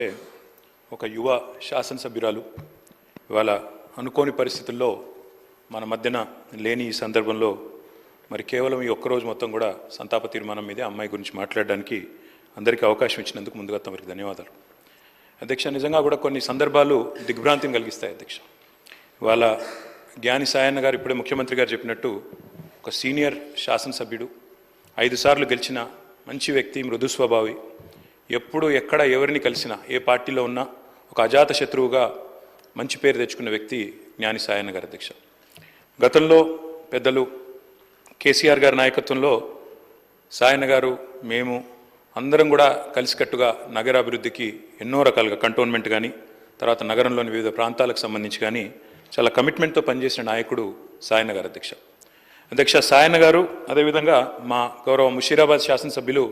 ఒక యువ శాసనసభ్యురాలు ఇవాళ అనుకోని పరిస్థితుల్లో మన మధ్యన లేని ఈ సందర్భంలో మరి కేవలం ఈ ఒక్కరోజు మొత్తం కూడా సంతాప తీర్మానం మీదే అమ్మాయి గురించి మాట్లాడడానికి అందరికీ అవకాశం ఇచ్చినందుకు ముందుగా తమరికి ధన్యవాదాలు. అధ్యక్ష, నిజంగా కూడా కొన్ని సందర్భాలు దిగ్భ్రాంతిని కలిగిస్తాయి అధ్యక్ష. ఇవాళ జ్ఞాని సాయన్న గారు ఇప్పుడే ముఖ్యమంత్రి గారు చెప్పినట్టు ఒక సీనియర్ శాసనసభ్యుడు, 5 సార్లు గెలిచిన మంచి వ్యక్తి, మృదు స్వభావి, ఎప్పుడు ఎక్కడ ఎవరిని కలిసినా ఏ పార్టీలో ఉన్నా ఒక అజాత శత్రువుగా మంచి పేరు తెచ్చుకున్న వ్యక్తి జ్ఞాని సాయన్న గారు అధ్యక్ష. గతంలో పెద్దలు కేసీఆర్ గారి నాయకత్వంలో సాయన్న గారు, మేము అందరం కూడా కలిసికట్టుగా నగరాభివృద్ధికి ఎన్నో రకాలుగా కంటోన్మెంట్ కానీ తర్వాత నగరంలోని వివిధ ప్రాంతాలకు సంబంధించి కానీ చాలా కమిట్మెంట్తో పనిచేసిన నాయకుడు సాయన్న గారు అధ్యక్ష. అధ్యక్ష, సాయన్న గారు అదేవిధంగా మా గౌరవ ముషీరాబాద్ శాసనసభ్యులు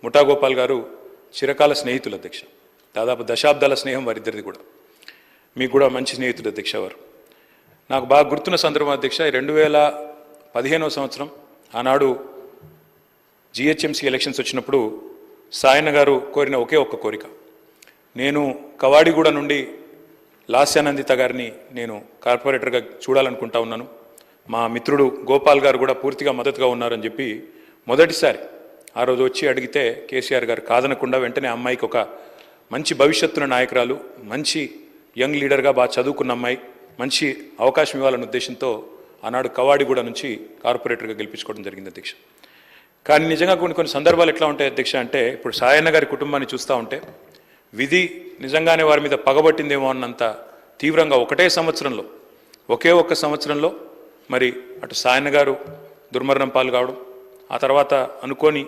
ముఠా గోపాల్ గారు చిరకాల స్నేహితులు అధ్యక్ష. దాదాపు దశాబ్దాల స్నేహం వారిద్దరిది కూడా. మీకు కూడా మంచి స్నేహితులు అధ్యక్ష వారు. నాకు బాగా గుర్తున్న సందర్భం అధ్యక్ష, 2015వ సంవత్సరం ఆనాడు జిహెచ్ఎంసీ ఎలక్షన్స్ వచ్చినప్పుడు సాయన్న గారు కోరిన ఒకే ఒక్క కోరిక, నేను కవాడిగూడ నుండి లాస్యానందిత గారిని నేను కార్పొరేటర్గా చూడాలనుకుంటా ఉన్నాను, మా మిత్రుడు గోపాల్ గారు కూడా పూర్తిగా మద్దతుగా ఉన్నారని చెప్పి మొదటిసారి ఆ రోజు వచ్చి అడిగితే కేసీఆర్ గారు కాదనకుండా వెంటనే అమ్మాయికి ఒక మంచి భవిష్యత్తున్న నాయకురాలు, మంచి యంగ్ లీడర్గా బాగా చదువుకున్న అమ్మాయి, మంచి అవకాశం ఇవ్వాలన్న ఉద్దేశంతో ఆనాడు కవాడిగూడ నుంచి కార్పొరేటర్గా గెలిపించుకోవడం జరిగింది అధ్యక్ష. కానీ నిజంగా కొన్ని సందర్భాలు ఎట్లా ఉంటాయి అధ్యక్ష అంటే, ఇప్పుడు సాయన్న గారి కుటుంబాన్ని చూస్తూ ఉంటే విధి నిజంగానే వారి మీద పగబట్టిందేమో అన్నంత తీవ్రంగా ఒకే ఒక్క సంవత్సరంలో మరి అటు సాయన్న గారు దుర్మరణం పాలు కావడం, ఆ తర్వాత అనుకోని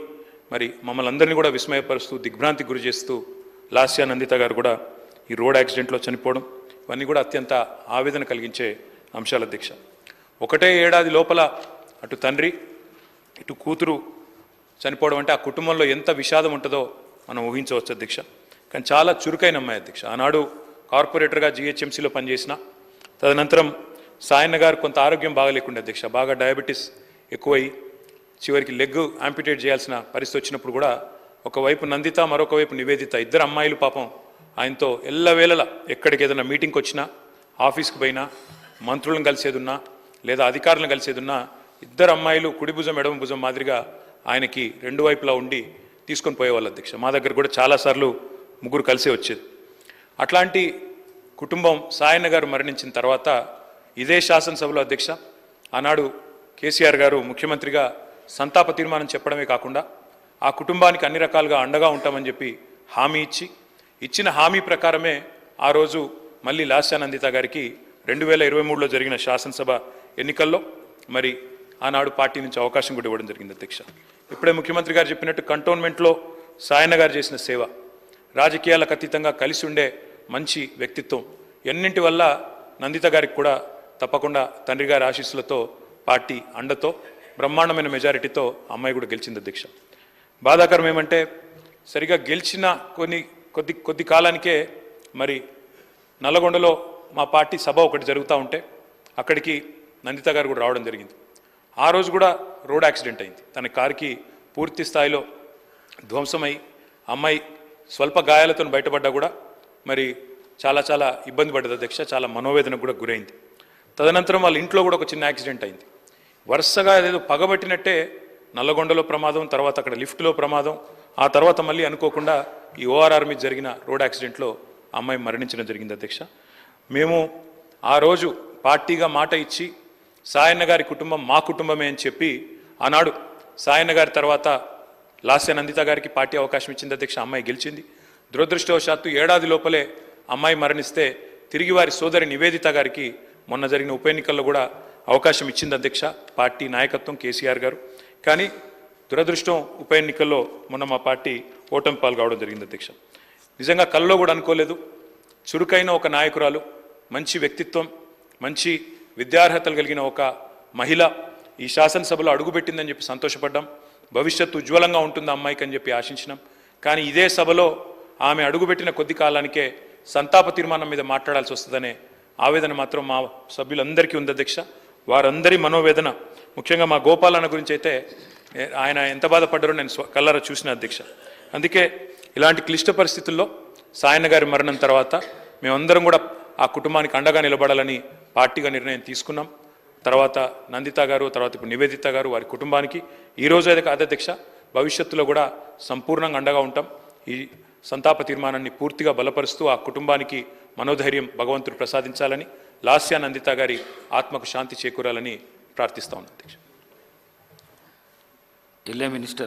మరి మమ్మల్ని అందరినీ కూడా విస్మయపరుస్తూ దిగ్భ్రాంతికి గురి చేస్తూ లాస్యానందిత గారు కూడా ఈ రోడ్ యాక్సిడెంట్లో చనిపోవడం, ఇవన్నీ కూడా అత్యంత ఆవేదన కలిగించే అంశాలు అధ్యక్ష. ఒకటే ఏడాది లోపల అటు తండ్రి ఇటు కూతురు చనిపోవడం అంటే ఆ కుటుంబంలో ఎంత విషాదం ఉంటుందో మనం ఊహించవచ్చు అధ్యక్ష. కానీ చాలా చురుకైన అమ్మాయి అధ్యక్ష. ఆనాడు కార్పొరేటర్గా జిహెచ్ఎంసీలో పనిచేసిన, తదనంతరం సాయన్న గారు కొంత ఆరోగ్యం బాగలేకుండా అధ్యక్ష, బాగా డయాబెటీస్ ఎక్కువై చివరికి లెగ్ యాంపిటేట్ చేయాల్సిన పరిస్థితి వచ్చినప్పుడు కూడా ఒకవైపు నందిత, మరొక వైపు నివేదిత, ఇద్దరు అమ్మాయిలు పాపం ఆయనతో ఎల్లవేళలా ఎక్కడికి ఏదైనా మీటింగ్కి వచ్చినా, ఆఫీస్కి పోయినా, మంత్రులను కలిసేదున్నా లేదా అధికారులను కలిసేదున్నా ఇద్దరు అమ్మాయిలు కుడి భుజం ఎడమ భుజం మాదిరిగా ఆయనకి రెండు వైపులా ఉండి తీసుకొని పోయేవాళ్ళు అధ్యక్ష. మా దగ్గర కూడా చాలాసార్లు ముగ్గురు కలిసే వచ్చేది. అట్లాంటి కుటుంబం సాయన్న గారు మరణించిన తర్వాత ఇదే శాసనసభలో అధ్యక్ష ఆనాడు కేసీఆర్ గారు ముఖ్యమంత్రిగా సంతాప తీర్మానం చెప్పడమే కాకుండా ఆ కుటుంబానికి అన్ని రకాలుగా అండగా ఉంటామని చెప్పి హామీ ఇచ్చిన హామీ ప్రకారమే ఆ రోజు మళ్ళీ లాస్యానందిత గారికి 2023లో జరిగిన శాసనసభ ఎన్నికల్లో మరి ఆనాడు పార్టీ నుంచి అవకాశం కూడా ఇవ్వడం జరిగింది అధ్యక్ష. ఇప్పుడే ముఖ్యమంత్రి గారు చెప్పినట్టు కంటోన్మెంట్లో సాయన్న గారు చేసిన సేవ, రాజకీయాలకు అతీతంగా కలిసి ఉండే మంచి వ్యక్తిత్వం, ఎన్నింటి వల్ల నందిత గారికి కూడా తప్పకుండా తండ్రి గారి ఆశీస్సులతో పార్టీ అండతో బ్రహ్మాండమైన మెజారిటీతో అమ్మాయి కూడా గెలిచింది అధ్యక్ష. బాధాకరం ఏమంటే సరిగా గెలిచిన కొద్ది కాలానికే మరి నల్లగొండలో మా పార్టీ సభ ఒకటి జరుగుతూ ఉంటే అక్కడికి నందిత గారు కూడా రావడం జరిగింది. ఆ రోజు కూడా రోడ్ యాక్సిడెంట్ అయింది. తన కారుకి పూర్తి స్థాయిలో ధ్వంసమై అమ్మాయి స్వల్ప గాయాలతో బయటపడ్డా కూడా మరి చాలా ఇబ్బంది పడ్డది అధ్యక్ష. చాలా మనోవేదనకు కూడా గురైంది. తదనంతరం వాళ్ళ ఇంట్లో కూడా ఒక చిన్న యాక్సిడెంట్ అయింది. వరుసగా ఏదో పగబట్టినట్టే నల్లగొండలో ప్రమాదం, తర్వాత అక్కడ లిఫ్ట్లో ప్రమాదం, ఆ తర్వాత మళ్ళీ అనుకోకుండా ఈ ఓఆర్ఆర్ మీద జరిగిన రోడ్ యాక్సిడెంట్లో అమ్మాయి మరణించడం జరిగింది అధ్యక్ష. మేము ఆ రోజు పార్టీగా మాట ఇచ్చి సాయన్న గారి కుటుంబం మా కుటుంబమే అని చెప్పి ఆనాడు సాయన్న గారి తర్వాత లాస్యానందిత గారికి పార్టీ అవకాశం ఇచ్చింది అధ్యక్ష. అమ్మాయి గెలిచింది. దురదృష్టవశాత్తు ఏడాది లోపలే అమ్మాయి మరణిస్తే తిరిగి వారి సోదరి నివేదిత గారికి మొన్న జరిగిన ఉప ఎన్నికల్లో కూడా అవకాశం ఇచ్చింది అధ్యక్ష పార్టీ నాయకత్వం, కేసీఆర్ గారు. కానీ దురదృష్టం ఉప ఎన్నికల్లో మొన్న మా పార్టీ ఓటమి పాలు కావడం జరిగింది అధ్యక్ష. నిజంగా కల్లో కూడా అనుకోలేదు. చురుకైన ఒక నాయకురాలు, మంచి వ్యక్తిత్వం, మంచి విద్యార్హతలు కలిగిన ఒక మహిళ ఈ శాసనసభలో అడుగుపెట్టిందని చెప్పి సంతోషపడ్డాం. భవిష్యత్తు ఉజ్వలంగా ఉంటుంది అమ్మాయికి అని చెప్పి ఆశించినాం. కానీ ఇదే సభలో ఆమె అడుగుపెట్టిన కొద్ది కాలానికే సంతాప తీర్మానం మీద మాట్లాడాల్సి వస్తుందనే ఆవేదన మాత్రం మా సభ్యులందరికీ ఉంది అధ్యక్ష. వారందరి మనోవేదన, ముఖ్యంగా మా గోపాలన్న గురించి అయితే ఆయన ఎంత బాధపడ్డారో నేను కళ్ళారా చూసిన అధ్యక్ష. అందుకే ఇలాంటి క్లిష్ట పరిస్థితుల్లో సాయన్న గారి మరణం తర్వాత మేమందరం కూడా ఆ కుటుంబానికి అండగా నిలబడాలని పార్టీగా నిర్ణయం తీసుకున్నాం. తర్వాత నందిత గారు, తర్వాత ఇప్పుడు నివేదిత గారు, వారి కుటుంబానికి ఈరోజు అయితే కాదు అధ్యక్ష, భవిష్యత్తులో కూడా సంపూర్ణంగా అండగా ఉంటాం. ఈ సంతాప తీర్మానాన్ని పూర్తిగా బలపరుస్తూ ఆ కుటుంబానికి మనోధైర్యం భగవంతుడు ప్రసాదించాలని, లాస్యా నందిత గారి ఆత్మకు శాంతి చేకూరాలని ప్రార్థిస్తా ఉన్నాం అధ్యక్ష. జిల్లా మినిస్టర్